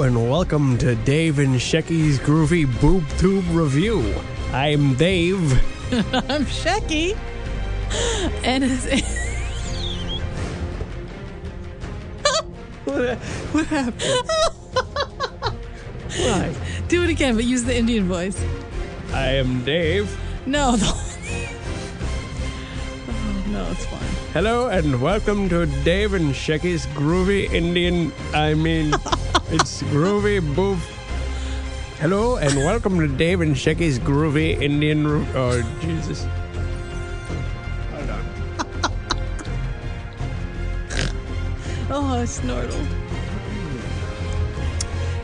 and welcome to Dave and Shecky's Groovy Boob Tube Review. I'm Dave. I'm Shecky. And What happened? Why? do it again, but use the Indian voice. I am Dave. No, no, it's fine. Hello and welcome to Dave and Shecky's Groovy it's Groovy Boob. Hello and welcome to Dave and Shecky's Groovy Indian. Oh, Jesus. Hold on. Oh, I snortled.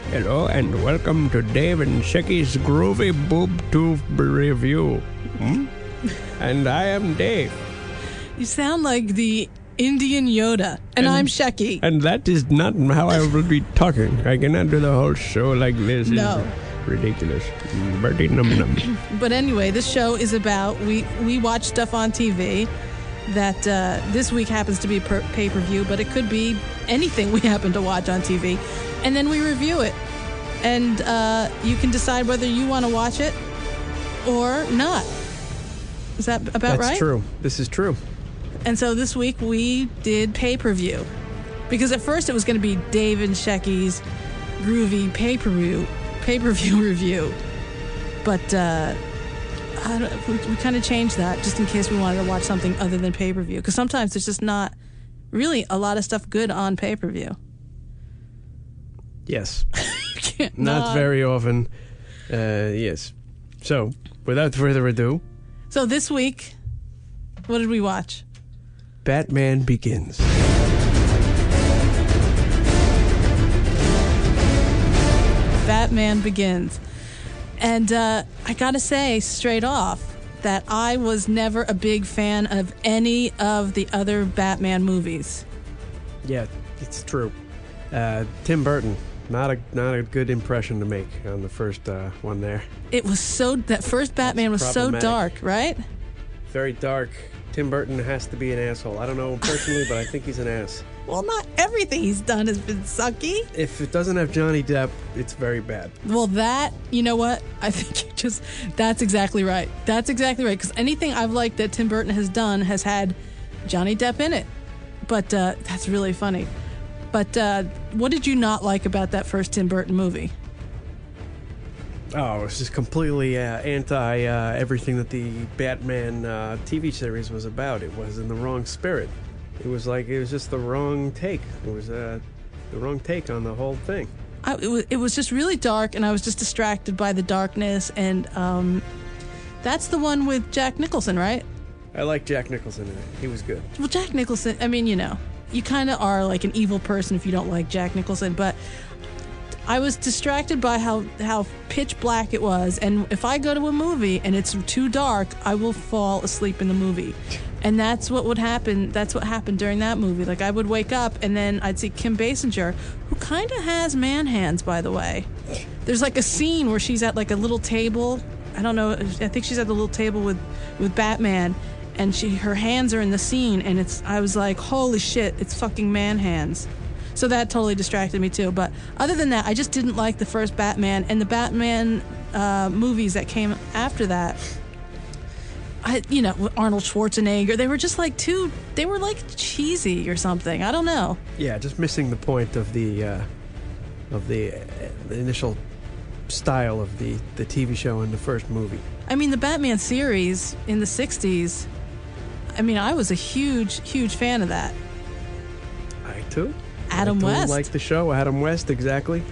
Hello and welcome to Dave and Shecky's Groovy Boob Tube Review. And I am Dave. You sound like the Indian Yoda, and I'm Shecky. And that is not how I will be talking. I cannot do the whole show like this. No. It's ridiculous. Birdie num num. But anyway, this show is about, we watch stuff on TV that this week happens to be pay-per-view, but it could be anything we happen to watch on TV. And then we review it. And you can decide whether you want to watch it or not. Is that about right? That's true. This is true. And so this week we did pay-per-view. Because at first it was going to be Dave and Shecky's groovy pay-per-view review. But we kind of changed that just in case we wanted to watch something other than pay-per-view. Because sometimes there's just not really a lot of stuff good on pay-per-view. Yes. Not Not very often. Yes. So, without further ado. So this week, what did we watch? Batman Begins. Batman Begins. And I gotta say straight off that I was never a big fan of any of the other Batman movies. Yeah, it's true. Tim Burton. Not a good impression to make on the first one there. It was that first Batman was so dark, right? Very dark. Tim Burton has to be an asshole. I don't know him personally, but I think he's an ass. Well, not everything he's done has been sucky. If it doesn't have Johnny Depp, it's very bad. Well, you know what? I think that's exactly right. That's exactly right. Because anything I've liked that Tim Burton has done has had Johnny Depp in it. But that's really funny. But what did you not like about that first Tim Burton movie? Oh, it's just completely anti everything that the Batman TV series was about. It was in the wrong spirit. It was just the wrong take. It was the wrong take on the whole thing. It was just really dark, and I was just distracted by the darkness. And that's the one with Jack Nicholson, right? I like Jack Nicholson in it. He was good. Well, Jack Nicholson, I mean, you know, you kind of are like an evil person if you don't like Jack Nicholson, but I was distracted by how pitch black it was, and if I go to a movie and it's too dark, I will fall asleep in the movie. And that's what would happen. That's what happened during that movie. Like, I would wake up and then I'd see Kim Basinger, who kind of has man hands, by the way. There's like a scene where she's at like a little table. I don't know. I think she's at the little table with Batman, and her hands are in the scene, and I was like, holy shit, it's fucking man hands. So that totally distracted me too. But other than that, I just didn't like the first Batman, and the Batman movies that came after that. With Arnold Schwarzenegger, they were just like they were like cheesy or something. I don't know. Yeah, just missing the point of the initial style of the TV show in the first movie. I mean, the Batman series in the 60s, I mean, I was a huge, huge fan of that. I too. Adam West. Like the show, Adam West, exactly.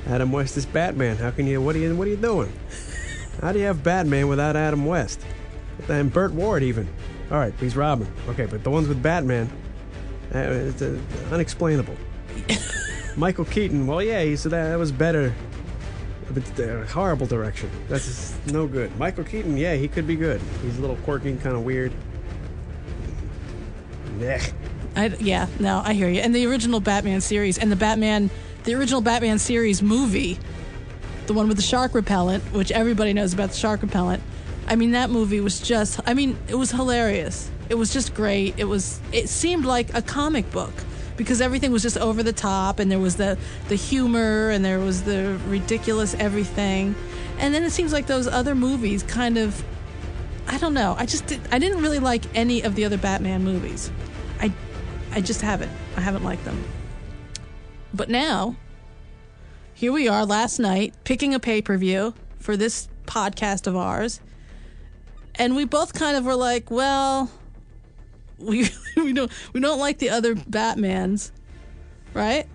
Adam West is Batman. How can you? What are you doing? How do you have Batman without Adam West? And Burt Ward even. All right, he's Robin. Okay, but the ones with Batman, it's unexplainable. Michael Keaton. Well, yeah, that was better. But horrible direction. That's no good. Michael Keaton. Yeah, he could be good. He's a little quirky, kind of weird. Nah. I hear you. And the original Batman series and the original Batman series movie, the one with the shark repellent, which everybody knows about the shark repellent. I mean, that movie was it was hilarious. It was just great. It seemed like a comic book. because everything was just over the top, and there was the humor, and there was the ridiculous everything. And then it seems like those other movies kind of, I don't know. I didn't really like any of the other Batman movies. I just haven't. I haven't liked them. But now, here we are last night picking a pay-per-view for this podcast of ours. And we both kind of were like, well, we don't like the other Batmans, right?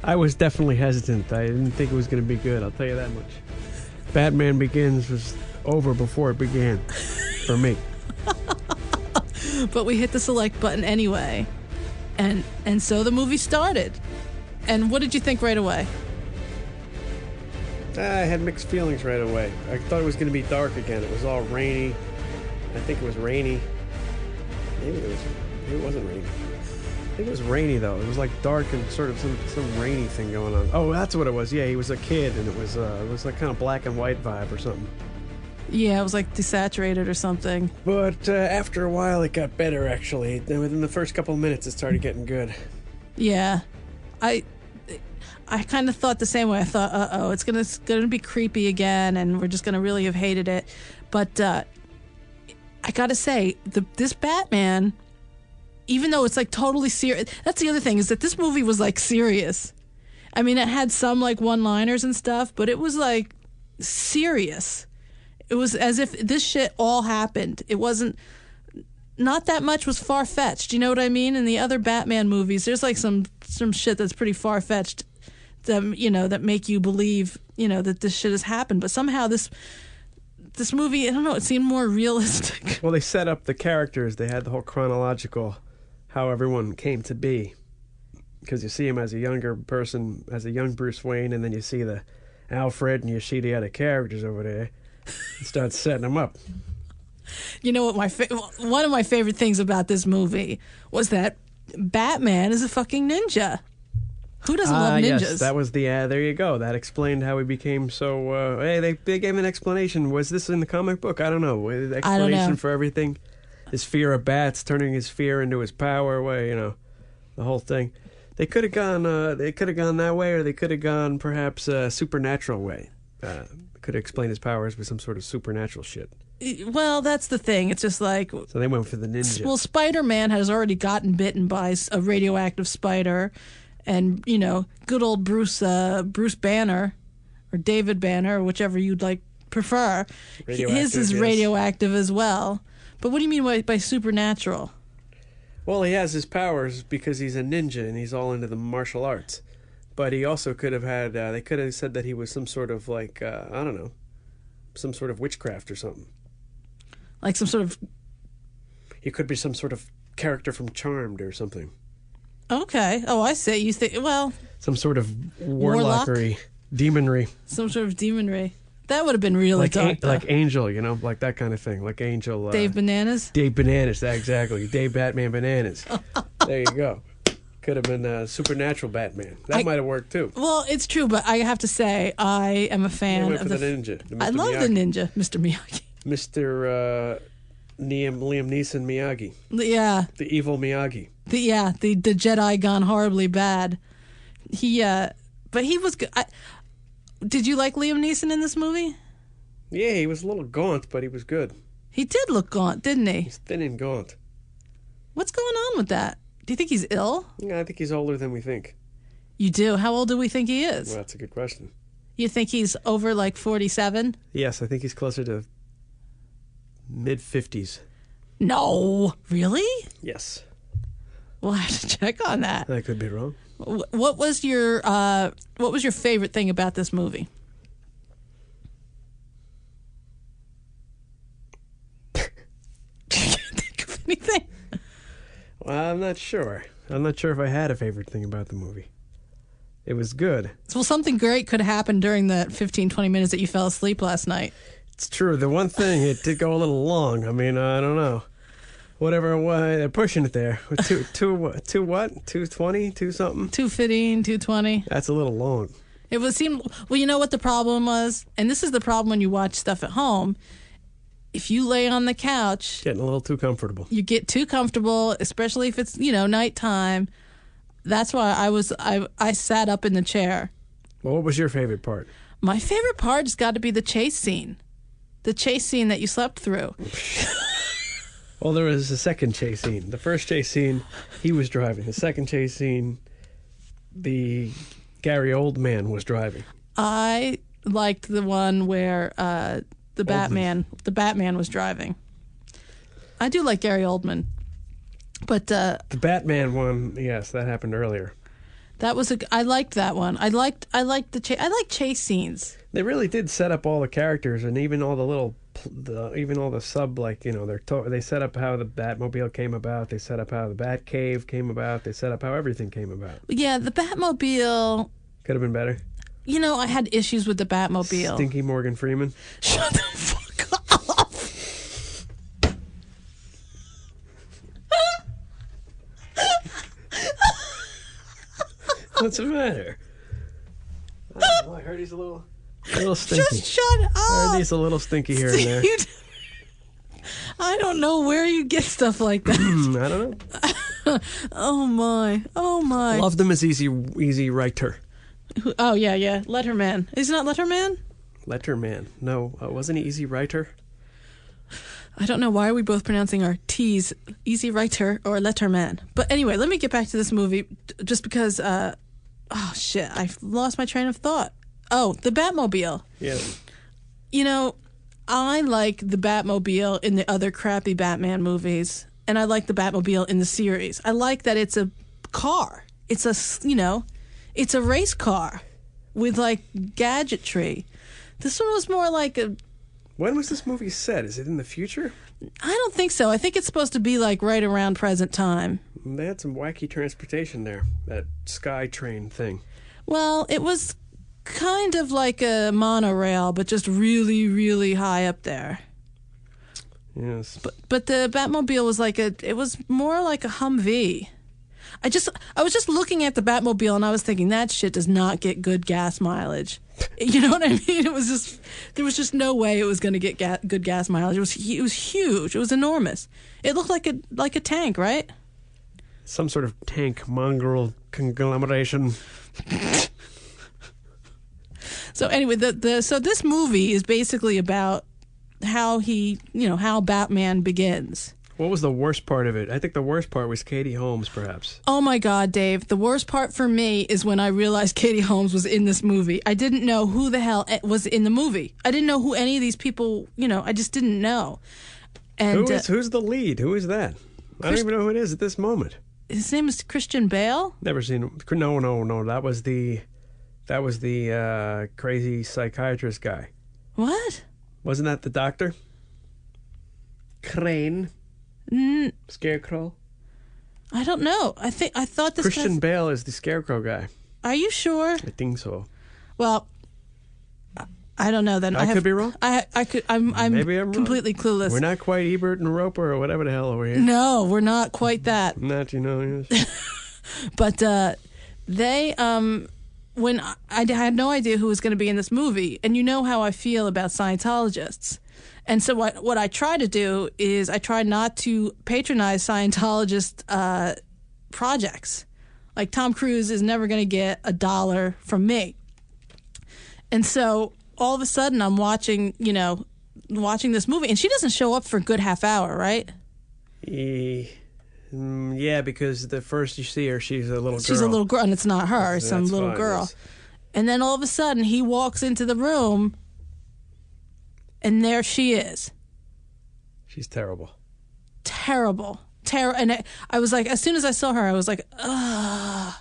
I was definitely hesitant. I didn't think it was going to be good, I'll tell you that much. Batman Begins was over before it began, for me. But we hit the select button anyway. And so the movie started. And what did you think right away? I had mixed feelings right away. I thought it was going to be dark again. It was all rainy. I think it was rainy. Maybe it wasn't rainy. I think it was rainy, though. It was like dark and sort of some rainy thing going on. Oh, that's what it was. Yeah, he was a kid, and it was like kind of black and white vibe or something. Yeah, it was like desaturated or something. But after a while, it got better, actually. Within the first couple of minutes, it started getting good. Yeah. I kind of thought the same way. I thought, uh-oh, it's gonna be creepy again, and we're just gonna really have hated it. But I gotta say, this Batman, even though it's like totally serious, that's the other thing, is that this movie was like serious. I mean, it had some like one-liners and stuff, but it was like serious. It was as if this shit all happened. It wasn't, not that much was far-fetched. You know what I mean? In the other Batman movies, there's like some shit that's pretty far-fetched that make you believe, that this shit has happened. But somehow this movie, I don't know, it seemed more realistic. Well, they set up the characters. They had the whole chronological, how everyone came to be. Because you see him as a younger person, as a young Bruce Wayne, and then you see the Alfred, and you see the other characters over there. And start setting them up. You know what? One of my favorite things about this movie was that Batman is a fucking ninja. Who doesn't love ninjas? Yes, that was the there you go. That explained how he became so. Hey, they gave an explanation. Was this in the comic book? I don't know. Explanation for everything. His fear of bats, turning his fear into his power. The whole thing. They could have gone. They could have gone that way, or they could have gone perhaps a supernatural way. Could explain his powers with some sort of supernatural shit. Well, that's the thing. It's just like... So they went for the ninja. Well, Spider-Man has already gotten bitten by a radioactive spider. And, good old Bruce Banner, or David Banner, or whichever you'd prefer. His is radioactive as well. But what do you mean by supernatural? Well, he has his powers because he's a ninja and he's all into the martial arts. But he also could have had... they could have said that he was some sort of, I don't know, some sort of witchcraft or something. Like some sort of... He could be some sort of character from Charmed or something. Okay. Oh, I see. You think, well... Some sort of warlockery, demonry. Some sort of demonry. That would have been really dark, like Angel, like that kind of thing. Like Angel... Dave Bananas? Dave Bananas, exactly. Dave Batman Bananas. There you go. Could have been Supernatural Batman. That might have worked too. Well, it's true, but I have to say, I am a fan of the ninja. I love the ninja, Mr. Miyagi. Mr. Liam Neeson Miyagi. Yeah. The evil Miyagi. The Jedi gone horribly bad. But he was good. Did you like Liam Neeson in this movie? Yeah, he was a little gaunt, but he was good. He did look gaunt, didn't he? He's thin and gaunt. What's going on with that? Do you think he's ill? Yeah, I think he's older than we think. You do? How old do we think he is? Well, that's a good question. You think he's over 47? Yes, I think he's closer to mid-50s. No. Really? Yes. We'll have to check on that. I could be wrong. What was your favorite thing about this movie? Can't think of anything. Well, I'm not sure. I'm not sure if I had a favorite thing about the movie. It was good. Well, something great could happen during the 15, 20 minutes that you fell asleep last night. It's true. The one thing, it did go a little long. I mean, I don't know. Whatever, they're pushing it there. Two what? 220? 2 something? 215, 220. That's a little long. It would seem... Well, you know what the problem was? And this is the problem when you watch stuff at home. If you lay on the couch... Getting a little too comfortable. You get too comfortable, especially if it's, nighttime. That's why I sat up in the chair. Well, what was your favorite part? My favorite part has got to be the chase scene. The chase scene that you slept through. Well, there was a second chase scene. The first chase scene, he was driving. The second chase scene, the Gary Oldman was driving. I liked the one where the Batman was driving. I do like Gary Oldman, but the Batman one, yes, that happened earlier. That was I liked that one. I liked I like chase scenes. They really did set up all the characters and even all the even all the sub, like, you know, they set up how the Batmobile came about. They set up how the Batcave came about. They set up how everything came about. Yeah, the Batmobile could have been better. You know, I had issues with the Batmobile. Stinky Morgan Freeman. Shut the fuck up. What's the matter? I don't know. I heard he's a little stinky. Just shut up. I heard he's a little stinky here and there. I don't know where you get stuff like that. I don't know. Oh my. Loved him as Easy Writer. Oh yeah. Letterman. Is it not Letterman? Letterman. No, wasn't he Easy Writer? I don't know. Why are we both pronouncing our T's Easy Writer or Letterman? But anyway, let me get back to this movie just because, oh shit, I've lost my train of thought. Oh, the Batmobile. Yes. You know, I like the Batmobile in the other crappy Batman movies, and I like the Batmobile in the series. I like that it's a car. It's it's a race car with like gadgetry. This one was more like a... When was this movie set? Is it in the future? I don't think so. I think it's supposed to be like right around present time. They had some wacky transportation there, that sky train thing. Well, it was kind of like a monorail, but just really, really high up there. Yes. But the Batmobile was it was more like a Humvee. I was just looking at the Batmobile and I was thinking that shit does not get good gas mileage. You know what I mean? There was just no way it was going to get good gas mileage. It was huge. It was enormous. It looked like a tank, right? Some sort of tank mongrel conglomeration. So anyway, so this movie is basically about how how Batman begins. What was the worst part of it? I think the worst part was Katie Holmes, perhaps. Oh my God, Dave. The worst part for me is when I realized Katie Holmes was in this movie. I didn't know who the hell was in the movie. I didn't know who any of these people, I just didn't know. And who's the lead? Who is that? I don't even know who it is at this moment. His name is Christian Bale? Never seen him. No. That was the crazy psychiatrist guy. What? Wasn't that the doctor? Crane. Scarecrow. I don't know. I thought this Christian Bale is the Scarecrow guy. Are you sure? I think so. Well, I don't know. Then I could be wrong. Maybe I'm completely wrong. Clueless. We're not quite Ebert and Roper or whatever the hell over here. No, we're not quite that. Not yes. But they when I had no idea who was going to be in this movie, and you know how I feel about Scientologists. And so what I try to do is I try not to patronize Scientologist projects. Like Tom Cruise is never going to get $1 from me. And so all of a sudden I'm watching this movie, and she doesn't show up for a good half hour, right? Yeah, because the first you see her, she's a little girl. She's a little girl, and it's not her, it's some little girl. Yes. And then all of a sudden he walks into the room, and there she is. She's terrible. Terrible. And I was like, as soon as I saw her, I was like, ugh.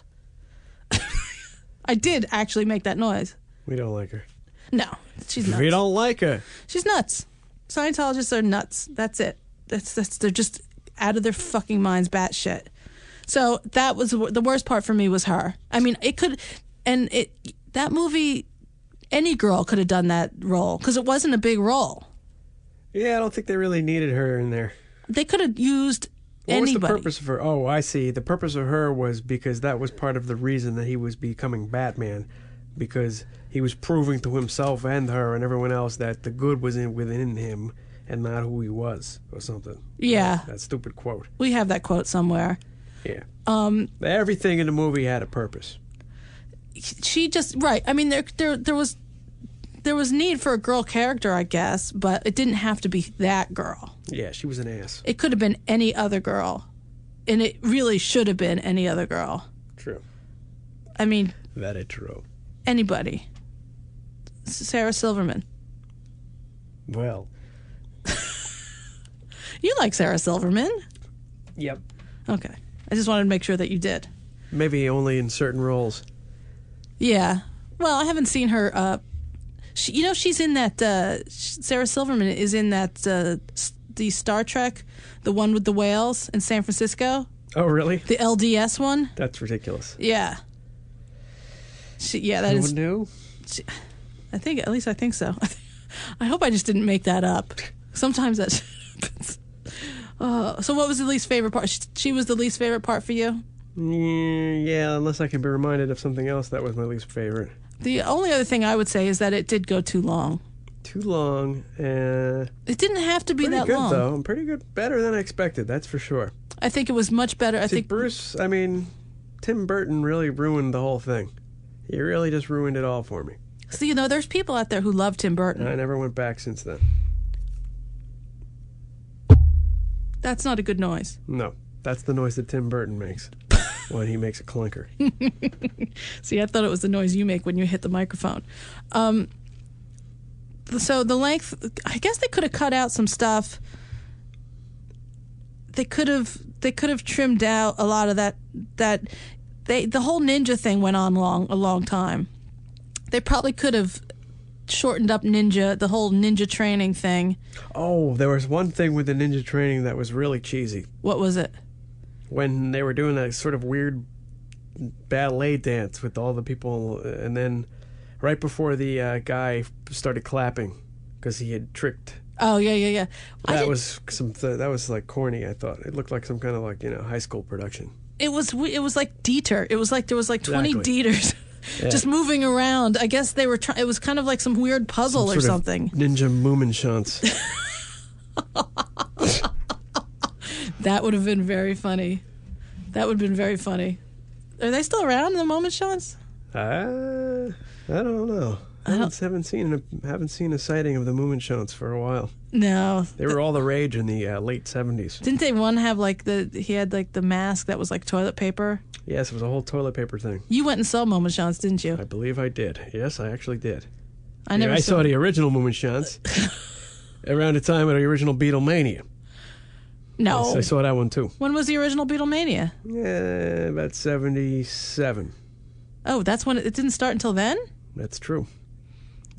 I did actually make that noise. We don't like her. No, she's nuts. We don't like her. She's nuts. Scientologists are nuts. That's it. They're just out of their fucking minds, batshit. So that was the worst part for me was her. I mean, that movie, any girl could have done that role because it wasn't a big role. Yeah, I don't think they really needed her in there. They could have used anybody. What was the purpose of her? Oh, I see. The purpose of her was because that was part of the reason that he was becoming Batman, because he was proving to himself and her and everyone else that the good was within him and not who he was or something. Yeah. That stupid quote. We have that quote somewhere. Yeah. Everything in the movie had a purpose. She just right. I mean, there was need for a girl character, I guess, but it didn't have to be that girl. Yeah, she was an ass. It could have been any other girl, and it really should have been any other girl. True. I mean, very true. Anybody. Sarah Silverman. Well, you like Sarah Silverman? Yep. Okay. I just wanted to make sure that you did. Maybe only in certain roles. Yeah. Well, I haven't seen her. She's in that. Sarah Silverman is in that the Star Trek, the one with the whales in San Francisco. Oh, really? The LDS one. That's ridiculous. Yeah. That is. New? I think so. I hope I just didn't make that up. Sometimes that happens. So what was the least favorite part? She was the least favorite part for you? Yeah, unless I can be reminded of something else that was my least favorite. The only other thing I would say is that it did go too long. Too long. It didn't have to be that long. Pretty good, though. Pretty good. Better than I expected, that's for sure. I think it was much better. Tim Burton really ruined the whole thing. He really just ruined it all for me. So, there's people out there who love Tim Burton. I never went back since then. That's not a good noise. No, that's the noise that Tim Burton makes when he makes a clunker. See, I thought it was the noise you make when you hit the microphone. So the length, I guess they could have cut out some stuff. They could have trimmed out a lot of that. The whole ninja thing went on a long time. They probably could have shortened up the whole ninja training thing. Oh, there was one thing with the ninja training that was really cheesy. What was it? When they were doing that sort of weird ballet dance with all the people, and then right before the guy started clapping because he had tricked. Oh, yeah. That was like corny, I thought. It looked like some kind of high school production. It was like Dieter. It was like there was like 20 Exactly. Dieters. Yeah. Just moving around. I guess they were it was kind of like some weird puzzle or something. Ninja Moominshans. That would have been very funny. Are they still around, the Moominshans? I don't know. I haven't seen a sighting of the Moominshans for a while. No. They were all the rage in the late 70s. Didn't they one have he had the mask that was like toilet paper? Yes, it was a whole toilet paper thing. You went and saw Moominshans, didn't you? I believe I did. Yes, I actually did. I saw the original Moominshans around the time of the original Beatlemania. No. Yes, I saw that one too. When was the original Beatlemania? Yeah, about 77. Oh, that's when it didn't start until then? That's true.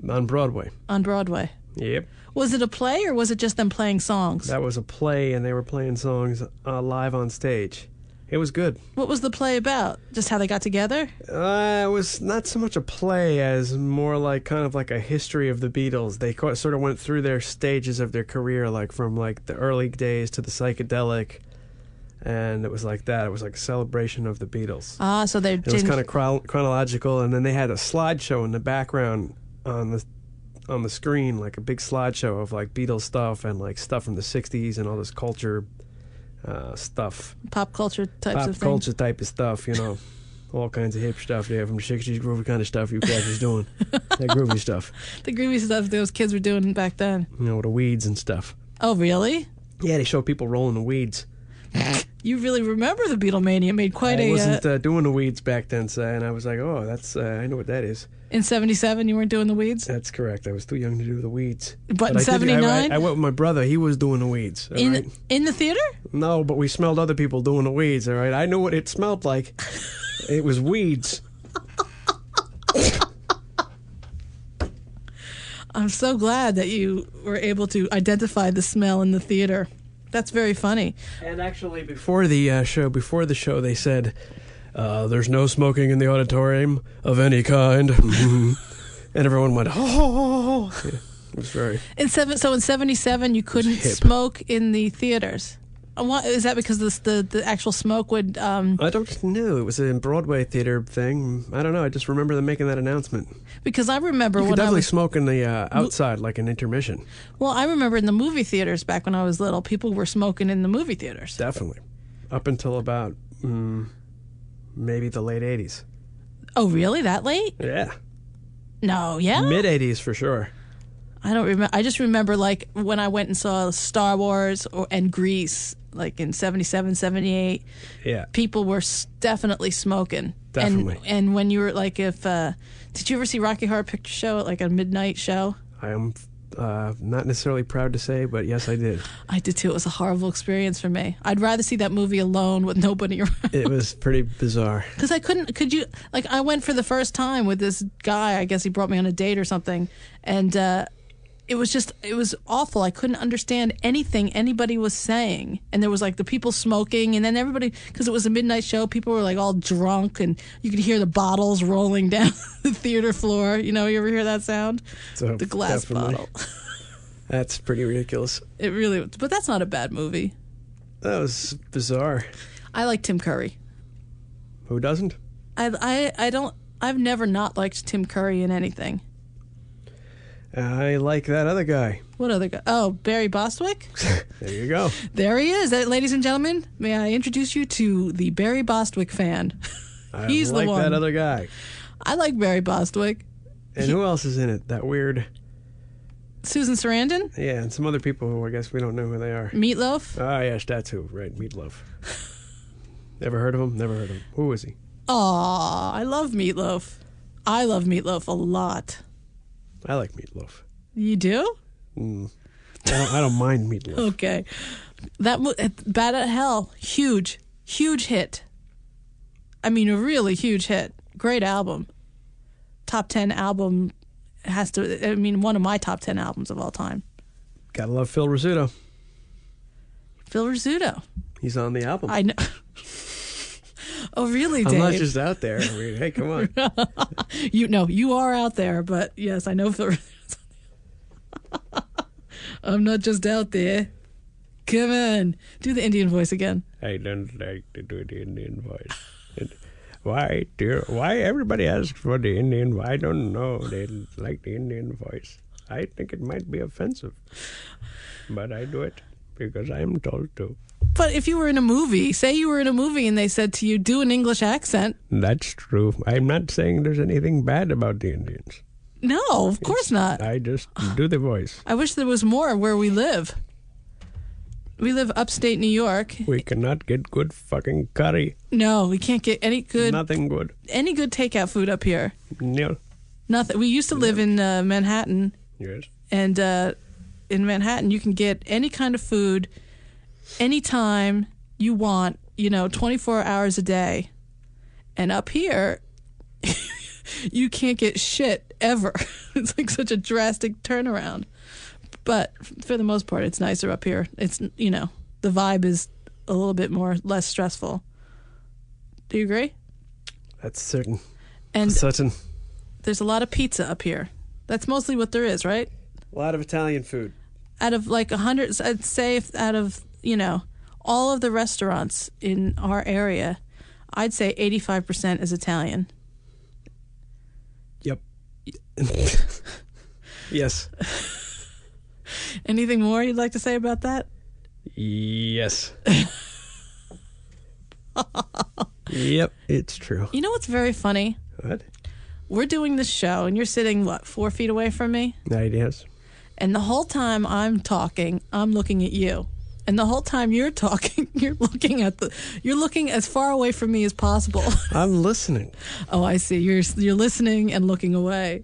On Broadway. On Broadway. Yep. Was it a play or was it just them playing songs? That was a play, and they were playing songs live on stage. It was good. What was the play about? Just how they got together? It was not so much a play as more like kind of like a history of the Beatles. They sort of went through their stages of their career, like from like the early days to the psychedelic, and it was like that. It was like a celebration of the Beatles. Ah, so they It was kind of chronological, and then they had a slideshow in the background on the screen, like a big slideshow of like Beatles stuff and like stuff from the 60s and all this culture stuff. Pop culture types of things. Pop culture type of stuff, all kinds of hip stuff there from the 60s, groovy kind of stuff you guys was doing. That groovy stuff. The groovy stuff those kids were doing back then. The weeds and stuff. Oh, really? Yeah, they show people rolling the weeds. You really remember the Beatlemania? Made quite I wasn't doing the weeds back then, and I was like, oh, that's I know what that is. In 77, you weren't doing the weeds? That's correct. I was too young to do the weeds. But in 79? I went with my brother. He was doing the weeds. In the theater? No, but we smelled other people doing the weeds, all right? I knew what it smelled like. It was weeds. I'm so glad that you were able to identify the smell in the theater. That's very funny. And actually, before the show, they said, there's no smoking in the auditorium of any kind. And everyone went, oh. Yeah, it was very... So in 77, you couldn't smoke in the theaters? Is that because the actual smoke would... I don't know. It was a Broadway theater thing. I don't know. I just remember them making that announcement. Because I remember you when could definitely smoke in the outside, like an intermission. Well, I remember in the movie theaters back when I was little, people were smoking in the movie theaters. Definitely. Up until about Maybe the late 80s. Oh, really? That late? Yeah. No, yeah? Mid 80s for sure. I don't remember. I just remember, like, when I went and saw Star Wars and Grease, like in 77, 78. Yeah. People were definitely smoking. Definitely. And when you were, like, did you ever see Rocky Horror Picture Show at, like, a midnight show? I am not necessarily proud to say, but yes, I did. I did too. It was a horrible experience for me. I'd rather see that movie alone with nobody around. It was pretty bizarre. Because I went for the first time with this guy. I guess he brought me on a date or something. And it was awful. I couldn't understand anything anybody was saying. And there was like the people smoking, and then everybody, because it was a midnight show, people were like all drunk, and you could hear the bottles rolling down the theater floor. You ever hear that sound? So the glass definitely. bottle. That's pretty ridiculous. It really was. But that's not a bad movie. That was bizarre. I like Tim Curry. Who doesn't? I've never not liked Tim Curry in anything. I like that other guy. What other guy? Oh, Barry Bostwick? There you go. There he is. Ladies and gentlemen, may I introduce you to the Barry Bostwick fan? He's I like the one. that other guy. I like Barry Bostwick. And who else is in it? That weird... Susan Sarandon? Yeah, and some other people who I guess we don't know who they are. Meatloaf? Ah, yes, that's who. Right, Meatloaf. Never heard of him? Never heard of him. Who is he? Aw, I love Meatloaf. I love Meatloaf a lot. I like Meatloaf. You do? I don't mind Meatloaf. Okay. Bad at Hell, huge hit. I mean, a really huge hit. Great album. Top 10 album one of my top 10 albums of all time. Gotta love Phil Rizzuto. Phil Rizzuto. He's on the album. I know. Oh, really, Dave? I'm not just out there. I mean, hey, come on. You are out there, but yes, I know Phil Rizzuto's on the album. I'm not just out there. Come on. Do the Indian voice again. I don't like to do the Indian voice. Why everybody asks for the Indian voice? I don't know. They like the Indian voice. I think it might be offensive. But I do it because I'm told to. But if you were in a movie, say you were in a movie and they said to you, do an English accent. That's true. I'm not saying there's anything bad about the Indians. No, of course not. I just do the voice. I wish there was more where we live. We live upstate New York. We cannot get good fucking curry. No, we can't get any good... Nothing good. Any good takeout food up here. No. Nothing. We used to live in Manhattan. Yes. And in Manhattan, you can get any kind of food anytime you want, 24 hours a day. And up here, you can't get shit ever. It's like such a drastic turnaround. But for the most part, it's nicer up here. It's, the vibe is a little bit less stressful. Do you agree? That's certain. And certain. There's a lot of pizza up here. That's mostly what there is, right? A lot of Italian food. Out of like 100, I'd say out of, all of the restaurants in our area, I'd say 85% is Italian. Yep. Yes. Anything more you'd like to say about that? Yes. Yep, it's true. You know what's very funny? What? We're doing this show, and you're sitting, 4 feet away from me? Yes. And the whole time I'm talking, I'm looking at you. And the whole time you're talking, you're looking as far away from me as possible. I'm listening. Oh, I see. You're listening and looking away.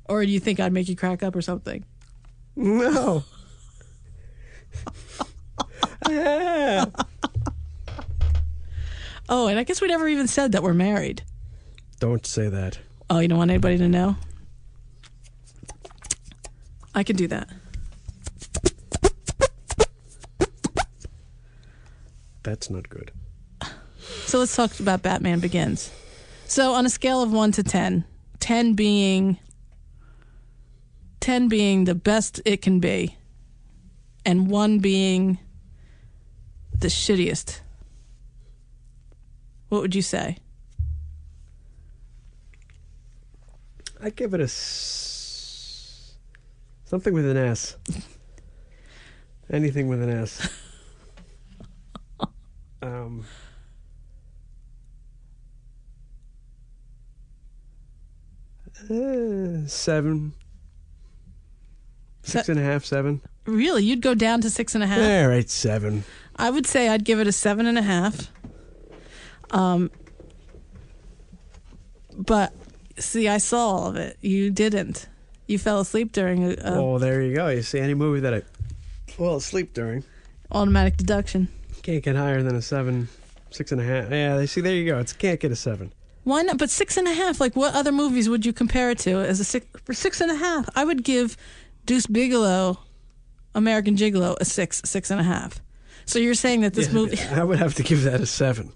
Or do you think I'd make you crack up or something? No. Oh, and I guess we never even said that we're married. Don't say that. Oh, you don't want anybody to know? I can do that. That's not good. So let's talk about Batman Begins. So on a scale of 1 to 10, 10 being the best it can be, and 1 being the shittiest, what would you say? I give it something with an S. Anything with an S. 7. 6.5, 7. Really? You'd go down to 6.5? All right, 7. I would say I'd give it a 7.5. But see, I saw all of it. You didn't. You fell asleep during Oh, there you go. You see, any movie that I fall asleep during, automatic deduction. can't get higher than a 7, 6.5. Yeah, see, there you go. Can't get a 7. Why not? But 6.5. Like, what other movies would you compare it to as a 6? For 6.5, I would give Deuce Bigalow, American Gigolo, a 6.5. So you're saying that this movie? I would have to give that a 7.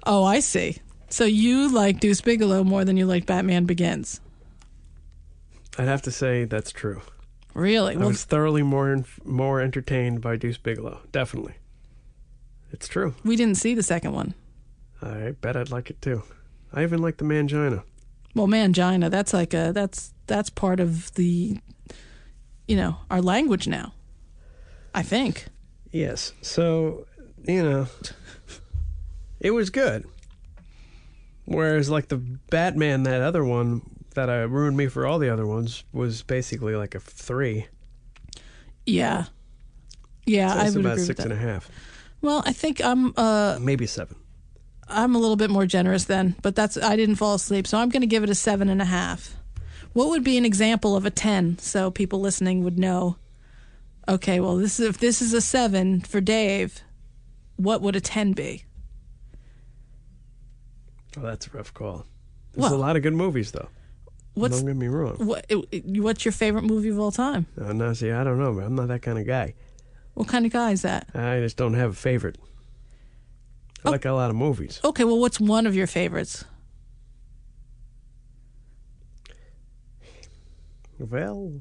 Oh, I see. So you like Deuce Bigalow more than you like Batman Begins? I'd have to say that's true. Really? I was thoroughly more entertained by Deuce Bigalow. Definitely. It's true. We didn't see the second one. I bet I'd like it too. I even like the Mangina. Well, Mangina, that's like that's part of the, our language now, I think. Yes. So, it was good. Whereas like the Batman, that other one that ruined me for all the other ones, was basically like a 3. Yeah. Yeah, so I it's would about agree with 6.5. Well, I think I'm maybe 7. I'm a little bit more generous then, but I didn't fall asleep, so I'm going to give it a 7.5. What would be an example of a 10 so people listening would know? Okay, well, if this is a 7 for Dave, what would a 10 be? Oh, that's a rough call. There's a lot of good movies, though. Don't get me wrong. What's your favorite movie of all time? No, see, I don't know. I'm not that kind of guy. What kind of guy is that? I just don't have a favorite. I like a lot of movies. Okay, well, what's one of your favorites? Well,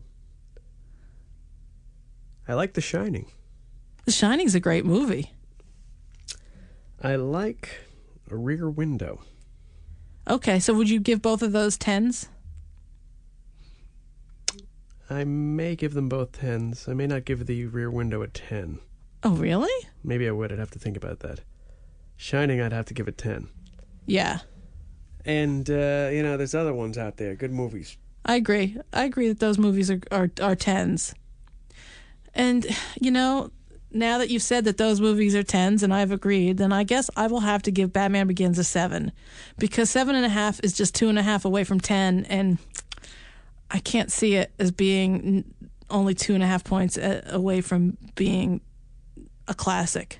I like The Shining. The Shining's a great movie. I like Rear Window. Okay, so would you give both of those 10s? I may give them both 10s. I may not give the Rear Window a 10. Oh, really? Maybe I would. I'd have to think about that. Shining, I'd have to give it 10. Yeah. And, there's other ones out there. Good movies. I agree. I agree that those movies are 10s. And, now that you've said that those movies are 10s and I've agreed, then I guess I will have to give Batman Begins a 7. Because 7.5 is just 2.5 away from 10, and I can't see it as being only 2.5 points away from being a classic.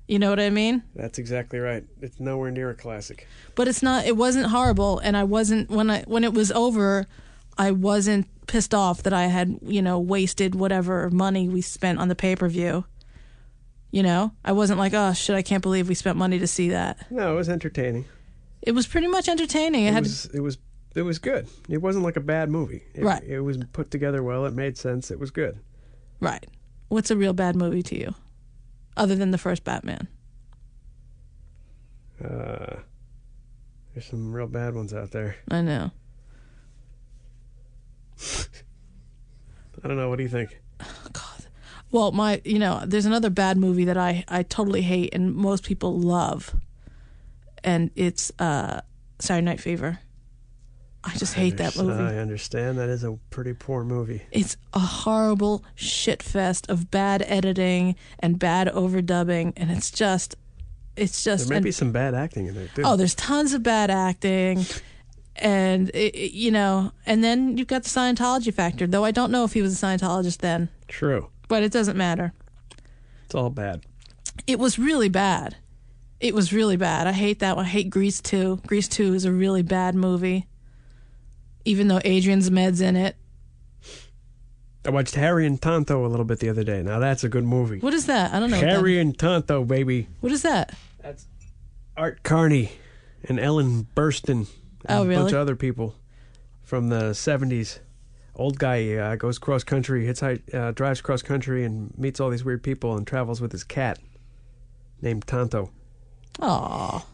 You know what I mean? That's exactly right. It's nowhere near a classic. But it's not. It wasn't horrible, and I wasn't when it was over. I wasn't pissed off that I had wasted whatever money we spent on the pay-per-view. I wasn't like, oh shit, I can't believe we spent money to see that. No, it was entertaining. It was pretty much entertaining. It was good. It wasn't like a bad movie. Right. It was put together well. It made sense. It was good. Right. What's a real bad movie to you? Other than the first Batman. There's some real bad ones out there. I know. I don't know. What do you think? Oh, God. Well, there's another bad movie that I totally hate and most people love. And it's Saturday Night Fever. I just hate that movie. I understand. That is a pretty poor movie. It's a horrible shitfest of bad editing and bad overdubbing, and it's just. There may be some bad acting in there too. Oh, there's tons of bad acting, and and then you've got the Scientology factor. Though I don't know if he was a Scientologist then. True. But it doesn't matter. It's all bad. It was really bad. It was really bad. I hate that one. I hate Grease 2. Grease 2 is a really bad movie. Even though Adrian Zmed's in it. I watched Harry and Tonto a little bit the other day. Now that's a good movie. What is that? I don't know. Harry and Tonto, baby. What is that? That's Art Carney and Ellen Burstyn. And Oh, really? A bunch of other people from the 70s. Old guy goes cross country, drives cross country and meets all these weird people and travels with his cat named Tonto. Aw.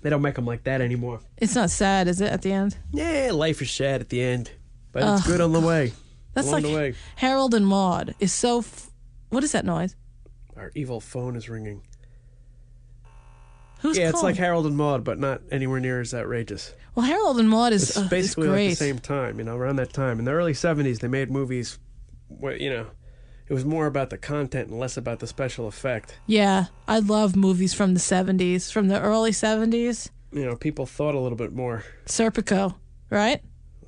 They don't make him like that anymore. It's not sad, is it, at the end? Yeah, life is sad at the end. But it's good on the way. That's Along like the way. Harold and Maude is so... What is that noise? Our evil phone is ringing. Who's Yeah, Cole? it's like Harold and Maude, but not anywhere near as outrageous. Well, Harold and Maude is It's basically is like great. the same time, around that time. In the early 70s, they made movies where, it was more about the content and less about the special effect. Yeah, I love movies from the 70s, from the early 70s. People thought a little bit more. Serpico, right?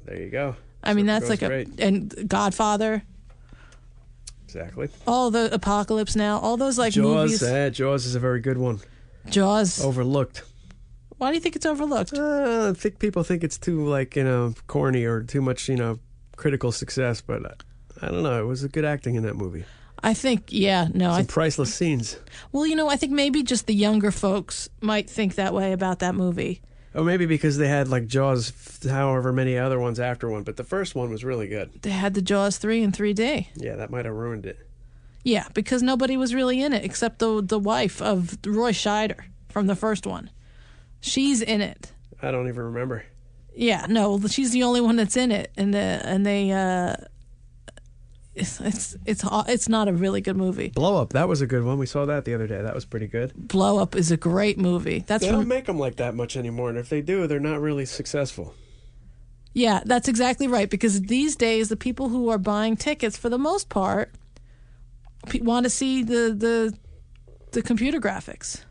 There you go. I mean, that's like great. and Godfather. Exactly. All the Apocalypse Now, all those like Jaws, movies. Jaws is a very good one. Jaws. Overlooked. Why do you think it's overlooked? I think people think it's too corny or too much critical success, but I don't know. It was a good acting in that movie. I think, Some priceless scenes. Well, I think maybe just the younger folks might think that way about that movie. Or maybe because they had like Jaws, however many other ones after one, but the first one was really good. They had the Jaws 3 in 3D. Yeah, that might have ruined it. Yeah, because nobody was really in it except the wife of Roy Scheider from the first one. She's in it. I don't even remember. Yeah, no, she's the only one that's in it, and it's not a really good movie. Blow Up, that was a good one. We saw that the other day. That was pretty good. Blow Up is a great movie. They don't make them like that much anymore, and if they do, they're not really successful. Yeah, that's exactly right, because these days the people who are buying tickets, for the most part, want to see the computer graphics,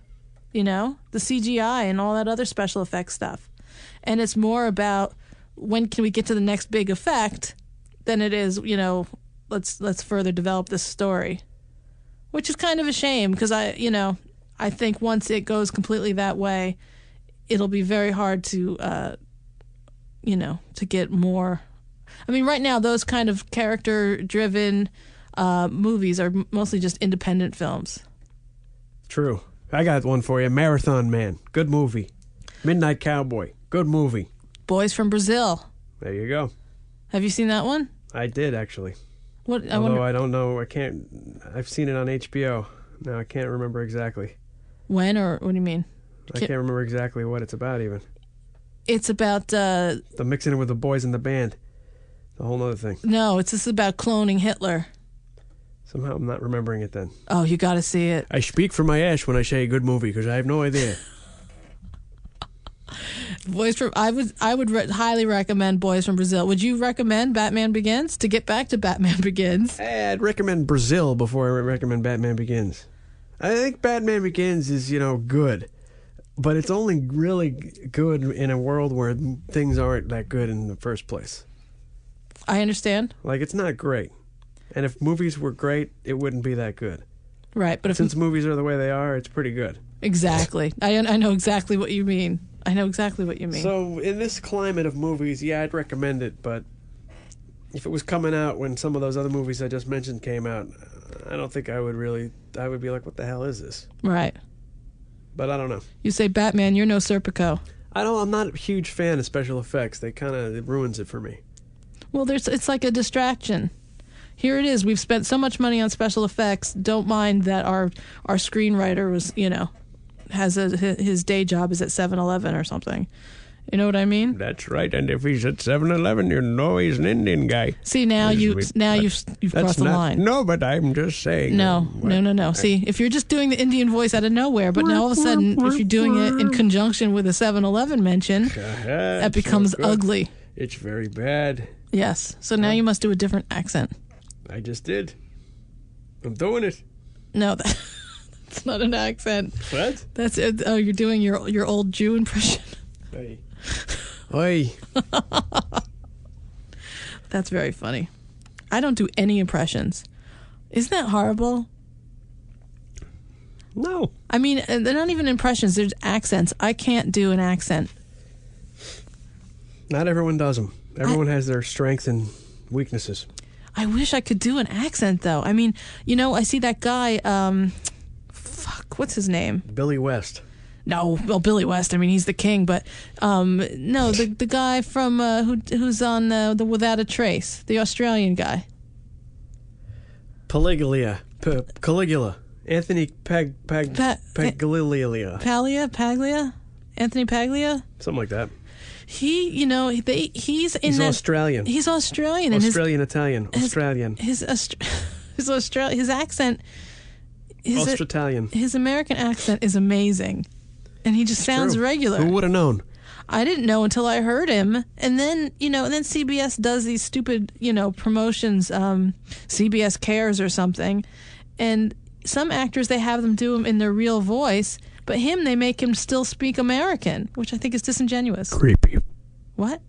the CGI and all that other special effects stuff. And it's more about when can we get to the next big effect than it is, let's further develop this story, which is kind of a shame because I think once it goes completely that way, it'll be very hard to get more. I mean, right now those kind of character-driven movies are mostly just independent films. True. I got one for you. Marathon Man. Good movie. Midnight Cowboy. Good movie. Boys from Brazil. There you go. Have you seen that one? I did, actually. What? Although I don't know. I've seen it on HBO. Now I can't remember exactly. When, or what do you mean? I can't remember exactly what it's about even. It's about... the mixing it with the boys in the band. It's a whole other thing. No, it's just about cloning Hitler. Somehow I'm not remembering it then. Oh, you got to see it. I speak from my ass when I say a good movie because I have no idea. I would highly recommend Boys from Brazil. Would you recommend Batman Begins? To get back to Batman Begins. I'd recommend Brazil before I recommend Batman Begins. I think Batman Begins is, good. But it's only really good in a world where things aren't that good in the first place. I understand. Like, it's not great. And if movies were great, it wouldn't be that good. Right, but since movies are the way they are, it's pretty good. Exactly. I know exactly what you mean. So, in this climate of movies, yeah, I'd recommend it, but if it was coming out when some of those other movies I just mentioned came out, I don't think I would be like, what the hell is this? Right. But I don't know. You say Batman, you're no Serpico. I'm not a huge fan of special effects. It ruins it for me. Well, it's like a distraction. Here it is. We've spent so much money on special effects. Don't mind that our screenwriter was, has his day job is at 7-Eleven or something. You know what I mean? That's right. And if he's at 7-Eleven, you know he's an Indian guy. See, you've crossed the line. No, but I'm just saying. No. See, if you're just doing the Indian voice out of nowhere, but now all of a sudden, if you're doing it in conjunction with a 7-Eleven mention, that becomes ugly. It's very bad. Yes. So now you must do a different accent. I just did. I'm doing it. No, that's not an accent. What? That's it. Oh, you're doing your old Jew impression. Hey. Oi. That's very funny. I don't do any impressions. Isn't that horrible? No. I mean, they're not even impressions. There's accents. I can't do an accent. Not everyone does them. Everyone has their strengths and weaknesses. I wish I could do an accent, though. I mean, I see that guy, what's his name? Billy West. No, well, Billy West. I mean, he's the king, but no, the guy from who's on the Without a Trace, the Australian guy. Caligula. Anthony Paglia. Paglia? Anthony Paglia? Something like that. He's Australian. He's Australian. Italian. Australian. His accent. Australian. His American accent is amazing, And he just sounds True. regular. Who would have known? I didn't know until I heard him. And then, CBS does these stupid, promotions, CBS Cares or something. And some actors, they have them do them in their real voice. But him, they make him still speak American, which I think is disingenuous. Creepy. What?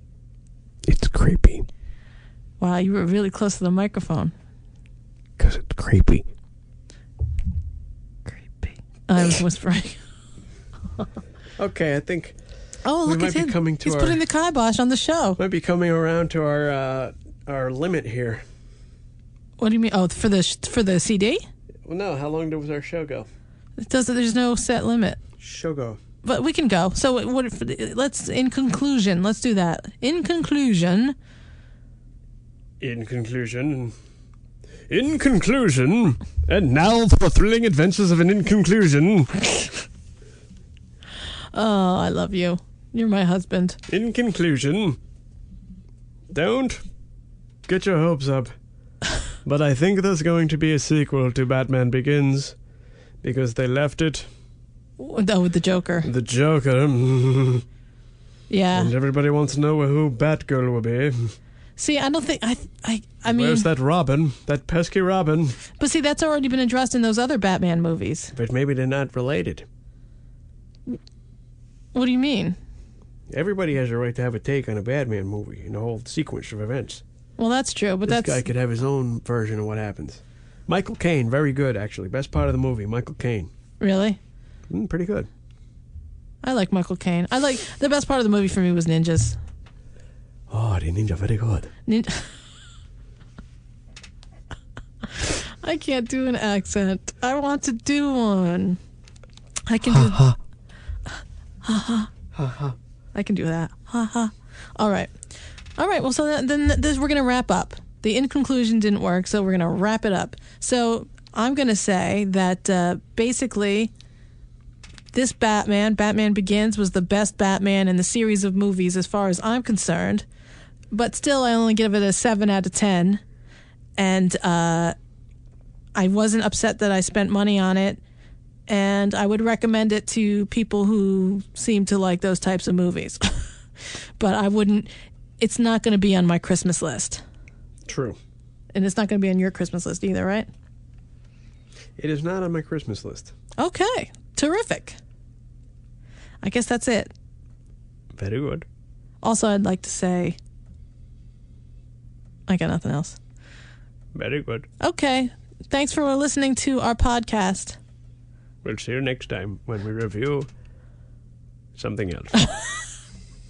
It's creepy. Wow, you were really close to the microphone. Because it's creepy. Creepy. I was whispering. Okay, I think Oh, we look might at him. be coming to He's our... putting the kibosh on the show. Might be coming around to our limit here. What do you mean? Oh, for the CD? Well, no. How long does our show go? There's no set limit. Show go. But we can go. So in conclusion, let's do that. In conclusion, and now for the thrilling adventures of an in conclusion. oh, I love you. You're my husband. In conclusion, don't get your hopes up. But I think there's going to be a sequel to Batman Begins because they left it. Oh, with the Joker. The Joker. Yeah. And everybody wants to know who Batgirl will be. See, I don't think I mean. Where's that Robin? That pesky Robin? But see, that's already been addressed in those other Batman movies. But maybe they're not related. What do you mean? Everybody has a right to have a take on a Batman movie and a whole sequence of events. Well, that's true, but This guy could have his own version of what happens. Michael Caine, very good, actually. Best part of the movie, Michael Caine. Really? Pretty good. I like Michael Caine. The best part of the movie for me was ninjas. Oh, the ninja, very good. I can't do an accent. I want to do one. I can do. Ha ha. Ha ha. I can do that. Ha ha. All right. Well, so then we're going to wrap up. The in conclusion didn't work, so we're going to wrap it up. So I'm going to say that basically this Batman Begins, was the best Batman in the series of movies as far as I'm concerned. But still, I only give it a 7 out of 10. And I wasn't upset that I spent money on it. And I would recommend it to people who seem to like those types of movies. But I wouldn't... It's not going to be on my Christmas list. True. And it's not going to be on your Christmas list either, right? It is not on my Christmas list. Okay. Terrific. I guess that's it. Very good. Also, I'd like to say... I got nothing else. Very good. Okay. Thanks for listening to our podcast. We'll see you next time when we review something else.